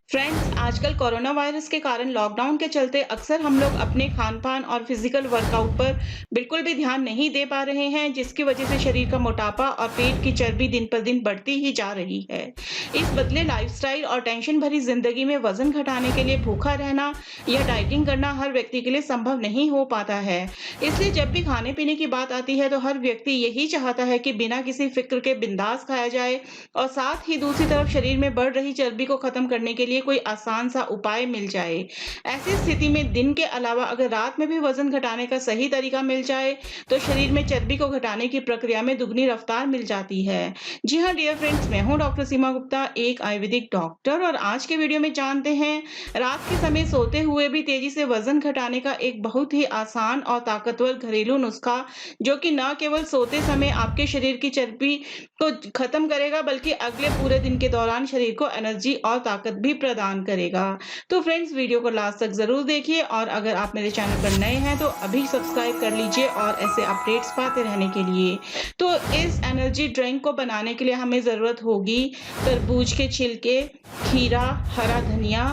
Friends, आजकल corona virus के कारण लॉकडाउन के चलते अक्सर हम लोग अपने खान-पान और फिजिकल वर्कआउट पर बिल्कुल भी ध्यान नहीं दे पा रहे हैं, जिसकी वजह से शरीर का मोटापा और पेट की चर्बी दिन पर दिन बढ़ती ही जा रही है। इस बदले लाइफस्टाइल और टेंशन भरी जिंदगी में वजन घटाने के लिए भूखा रहना या डाइटिंग करना हर व्यक्ति के लिए संभव नहीं हो पाता है। इसलिए जब भी खाने-पीने की बात आती है, तो हर व्यक्ति यही चाहता है कि बिना किसी फिक्र के बिंदास खाया जाए और साथ ही दूसरी तरफ शरीर में बढ़ रही चर्बी को खत्म करने के लिए कोई आसान सा उपाय मिल जाए। ऐसी स्थिति में दिन के अलावा अगर रात में भी वजन घटाने का सही तरीका मिल जाए, तो शरीर में चर्बी को घटाने की प्रक्रिया में दुगनी रफ्तार मिल जाती है। जी हाँ डियर फ्रेंड्स, मैं हूँ डॉक्टर सीमा गुप्ता, एक आयुर्वेदिक डॉक्टर, और आज के वीडियो में जानते हैं रात के समय सोते हुए भी तेजी से वजन घटाने का एक बहुत ही आसान और ताकतवर घरेलू नुस्खा, जो कि न केवल सोते समय आपके शरीर की चर्बी को खत्म करेगा, बल्कि अगले पूरे दिन के दौरान शरीर को एनर्जी और ताकत भी प्रदान करेगा। तो फ्रेंड्स, वीडियो को लास्ट तक ज़रूर देखिए, और अगर आप मेरे चैनल पर नए हैं तो अभी सब्सक्राइब कर लीजिए और ऐसे अपडेट्स पाते रहने के लिए। तो इस एनर्जी ड्रिंक को बनाने के लिए हमें ज़रूरत होगी तरबूज के छिलके, खीरा, हरा धनिया,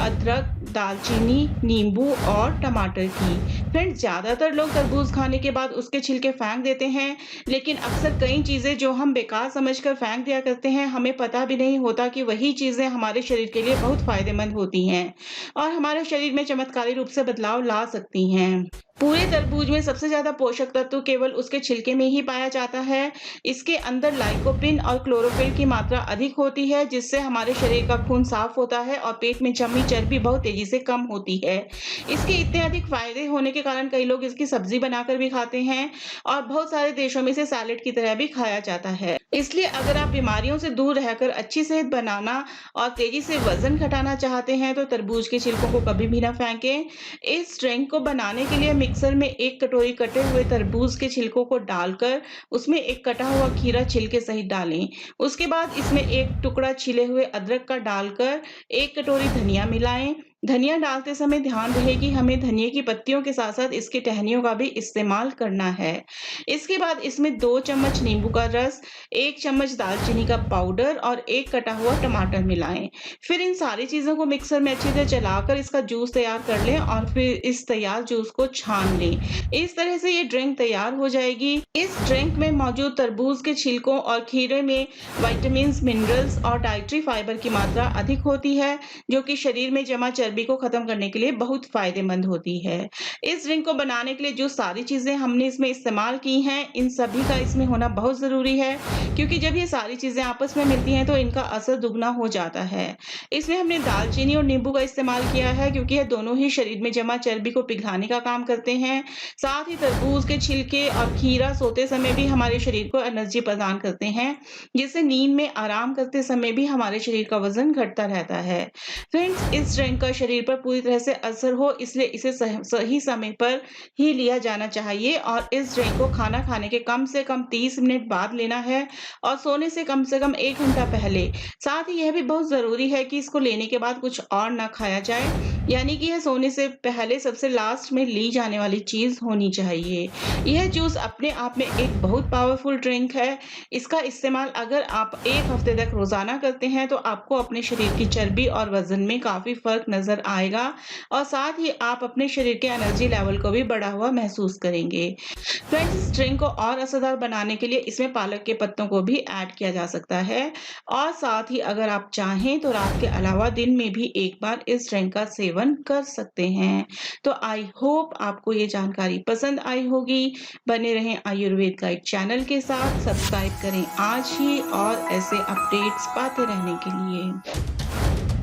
अदरक, दालचीनी, नींबू और टमाटर की। फ्रेंड्स, ज़्यादातर लोग तरबूज खाने के बाद उसके छिलके फेंक देते हैं, लेकिन अक्सर कई चीज़ें जो हम बेकार समझकर फेंक दिया करते हैं, हमें पता भी नहीं होता कि वही चीज़ें हमारे शरीर के लिए बहुत फ़ायदेमंद होती हैं और हमारे शरीर में चमत्कारी रूप से बदलाव ला सकती हैं। पूरे तरबूज में सबसे ज़्यादा पोषक तत्व केवल उसके छिलके में ही पाया जाता है। इसके अंदर लाइकोपिन और क्लोरोफिल की मात्रा अधिक होती है, जिससे हमारे शरीर का खून साफ होता है और पेट में जमी चर्बी बहुत तेज़ी से कम होती है। इसके इतने अधिक फ़ायदे होने के कारण कई लोग इसकी सब्ज़ी बनाकर भी खाते हैं और बहुत सारे देशों में इसे सैलेड की तरह भी खाया जाता है। इसलिए अगर आप बीमारियों से दूर रहकर अच्छी सेहत बनाना और तेज़ी से वज़न घटाना चाहते हैं, तो तरबूज के छिलकों को कभी भी ना फेंकें। इस ड्रिंक को बनाने के लिए मिक्सर में 1 कटोरी कटे हुए तरबूज के छिलकों को डालकर उसमें एक कटा हुआ खीरा छिलके सहित डालें। उसके बाद इसमें 1 टुकड़ा छिले हुए अदरक का डालकर 1 कटोरी धनिया मिलाएँ। धनिया डालते समय ध्यान रहे कि हमें धनिये की पत्तियों के साथ-साथ इसकी टहनियों का भी इस्तेमाल करना है। इसके बाद इसमें 2 चम्मच नींबू का रस, 1 चम्मच दालचीनी का पाउडर और 1 कटा हुआ टमाटर मिलाएँ। फिर इन सारी चीज़ों को मिक्सर में अच्छी तरह चलाकर इसका जूस तैयार कर लें और फिर इस तैयार जूस को छान लें। इस तरह से ये ड्रिंक तैयार हो जाएगी। इस ड्रिंक में मौजूद तरबूज के छिलकों और खीरे में विटामिन्स, मिनरल्स और डाइटरी फाइबर की मात्रा अधिक होती है, जो कि शरीर में जमा चर्बी को खत्म करने के लिए बहुत फायदेमंद होती है। इस ड्रिंक को बनाने के लिए जो सारी चीज़ें हमने इसमें इस्तेमाल की हैं, इन सभी का इसमें होना बहुत ज़रूरी है, क्योंकि जब ये सारी चीज़ें आपस में मिलती हैं, तो इनका असर दुगना हो जाता है। इसमें हमने दालचीनी और नींबू का इस्तेमाल किया है, क्योंकि ये दोनों ही शरीर में जमा चर्बी को पिघलाने का काम करते हैं। साथ ही तरबूज के छिलके और खीरा सोते समय भी हमारे शरीर को एनर्जी प्रदान करते हैं, जिससे नींद में आराम करते समय भी हमारे शरीर का वज़न घटता रहता है। फ्रेंड्स, इस ड्रिंक का शरीर पर पूरी तरह से असर हो, इसलिए इसे सही समय पर ही लिया जाना चाहिए और इस ड्रिंक को खाना खाने के कम से कम 30 मिनट बाद लेना है और सोने से कम 1 घंटा पहले। साथ ही यह भी बहुत ज़रूरी है कि इसको लेने के बाद कुछ और ना खाया जाए, यानी कि यह सोने से पहले सबसे लास्ट में ली जाने वाली चीज़ होनी चाहिए। यह जूस अपने आप में एक बहुत पावरफुल ड्रिंक है। इसका इस्तेमाल अगर आप 1 हफ्ते तक रोज़ाना करते हैं, तो आपको अपने शरीर की चर्बी और वज़न में काफ़ी फ़र्क नज़र आएगा और साथ ही आप अपने शरीर के एनर्जी लेवल को भी बढ़ा हुआ महसूस करेंगे। फ्रेंड्स, इस ड्रिंक को और असरदार बनाने के लिए इसमें पालक के पत्तों को भी ऐड किया जा सकता है और साथ ही अगर आप चाहें तो रात के अलावा दिन में भी एक बार इस ड्रिंक का सेवन कर सकते हैं। तो आई होप आपको ये जानकारी पसंद आई होगी। बने रहें आयुर्वेद गाइड चैनल के साथ, सब्सक्राइब करें आज ही और ऐसे अपडेट्स पाते रहने के लिए।